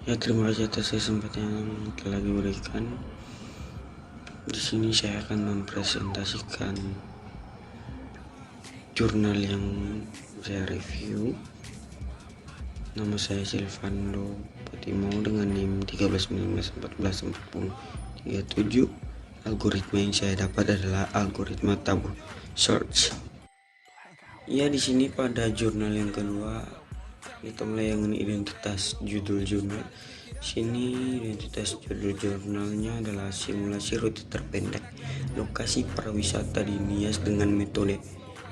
Ya, terima kasih atas kesempatan yang telah diberikan. Di sini saya akan mempresentasikan jurnal yang saya review. Nama saya Silvando Patimo dengan NIM 1319144037. Algoritma yang saya dapat adalah algoritma tabu search. Ya, di sini pada jurnal yang kedua kita mulai dengan identitas judul jurnal. Sini identitas judul jurnalnya adalah simulasi rute terpendek lokasi pariwisata di Nias dengan metode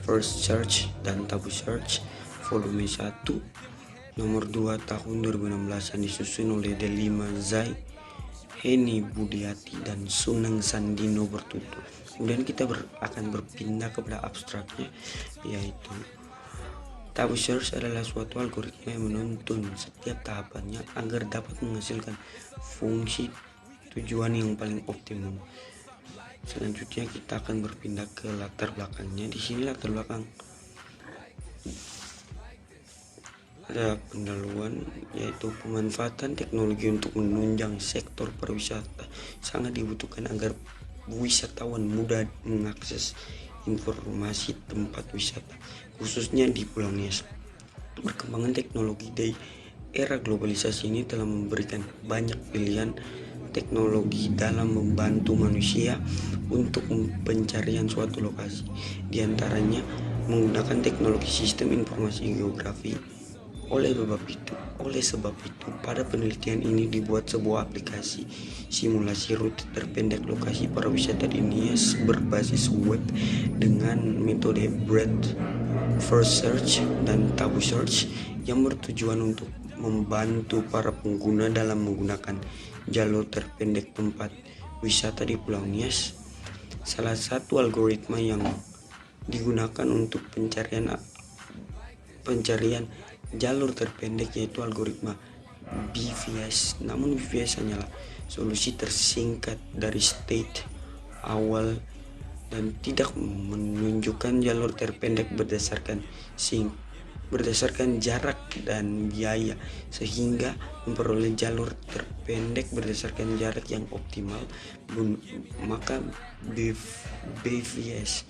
First Search dan Tabu Search, volume 1 nomor 2 tahun 2016 yang disusun oleh Delima Zai, Heni Budiati dan Suneng Sandino Bertutur. Kemudian kita akan berpindah kepada abstraknya, yaitu Tabu Search adalah suatu algoritma yang menuntun setiap tahapannya agar dapat menghasilkan fungsi tujuan yang paling optimum. Selanjutnya kita akan berpindah ke latar belakangnya. Di sini latar belakang ada pendahuluan, yaitu pemanfaatan teknologi untuk menunjang sektor pariwisata sangat dibutuhkan agar wisatawan mudah mengakses informasi tempat wisata, khususnya di Pulau Nias. Perkembangan teknologi di era globalisasi ini telah memberikan banyak pilihan teknologi dalam membantu manusia untuk pencarian suatu lokasi. Di antaranya menggunakan teknologi sistem informasi geografi. Oleh sebab itu, pada penelitian ini dibuat sebuah aplikasi simulasi rute terpendek lokasi pariwisata di Nias berbasis web dengan metode Breadth First Search dan Tabu Search yang bertujuan untuk membantu para pengguna dalam menggunakan jalur terpendek tempat wisata di Pulau Nias. Salah satu algoritma yang digunakan untuk pencarian jalur terpendek yaitu algoritma BVS. Namun BVS hanyalah solusi tersingkat dari state awal dan tidak menunjukkan jalur terpendek berdasarkan jarak dan biaya, sehingga memperoleh jalur terpendek berdasarkan jarak yang optimal. Maka BVS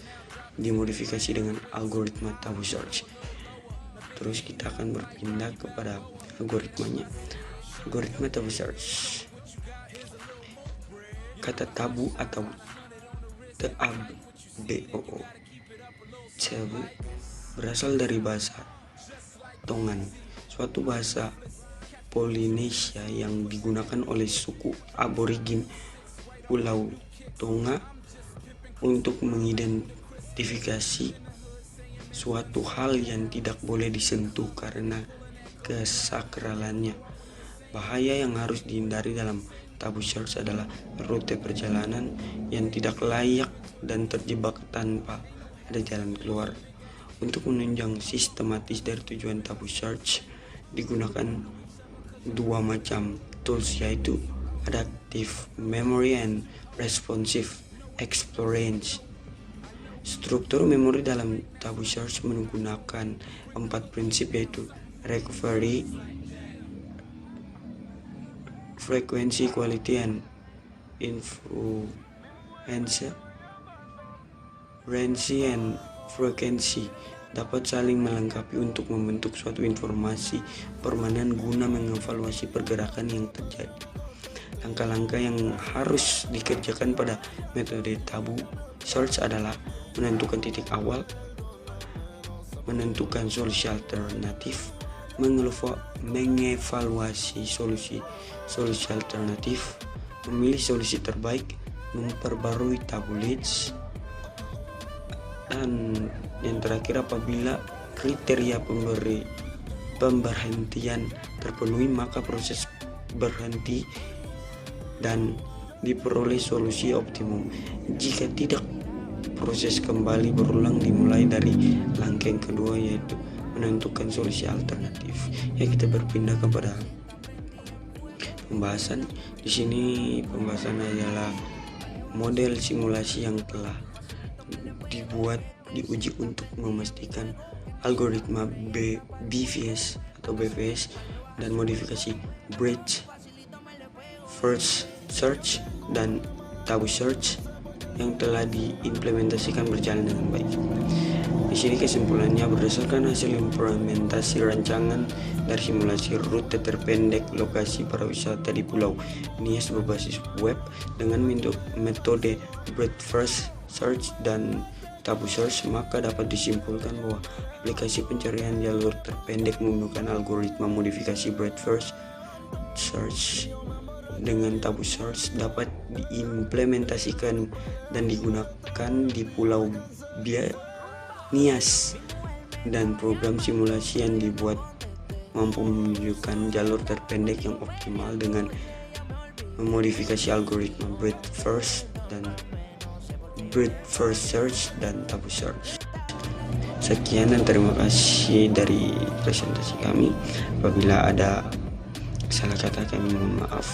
dimodifikasi dengan algoritma Tabu Search. Terus kita akan berpindah kepada algoritmanya. Algoritma Tabu Search. Kata tabu atau TABOO, tabu, berasal dari bahasa Tongan, suatu bahasa Polinesia yang digunakan oleh suku aborigin Pulau Tonga untuk mengidentifikasi suatu hal yang tidak boleh disentuh karena kesakralannya. Bahaya yang harus dihindari dalam Tabu Search adalah rute perjalanan yang tidak layak dan terjebak tanpa ada jalan keluar. Untuk menunjang sistematis dari tujuan Tabu Search digunakan dua macam tools, yaitu Adaptive Memory and Responsive Exploration. Struktur memori dalam Tabu Search menggunakan 4 prinsip, yaitu recovery, frequency, quality, and influence. Frequency and frequency dapat saling melengkapi untuk membentuk suatu informasi permanen guna mengevaluasi pergerakan yang terjadi. Langkah-langkah yang harus dikerjakan pada metode Tabu Search adalah menentukan titik awal, menentukan solusi alternatif, mengevaluasi solusi alternatif, memilih solusi terbaik, memperbarui Tabu Leads, dan yang terakhir, apabila kriteria pemberhentian terpenuhi, maka proses berhenti dan diperoleh solusi optimum. Jika tidak, proses kembali berulang dimulai dari langkah yang kedua, yaitu menentukan solusi alternatif. Ya, kita berpindah kepada pembahasan. Di sini pembahasan adalah model simulasi yang telah diuji untuk memastikan algoritma BVS dan modifikasi Breadth first search dan tabu search yang telah diimplementasikan berjalan dengan baik. Di sini kesimpulannya, berdasarkan hasil implementasi rancangan dari simulasi rute terpendek lokasi pariwisata di Pulau Nias berbasis web dengan metode breadth first search dan tabu search, maka dapat disimpulkan bahwa aplikasi pencarian jalur terpendek menggunakan algoritma modifikasi breadth first search dengan tabu search dapat diimplementasikan dan digunakan di Pulau Nias, dan program simulasi yang dibuat mampu menunjukkan jalur terpendek yang optimal dengan memodifikasi algoritma breadth first search dan tabu search. Sekian dan terima kasih dari presentasi kami. Apabila ada salah kata, kami mohon maaf.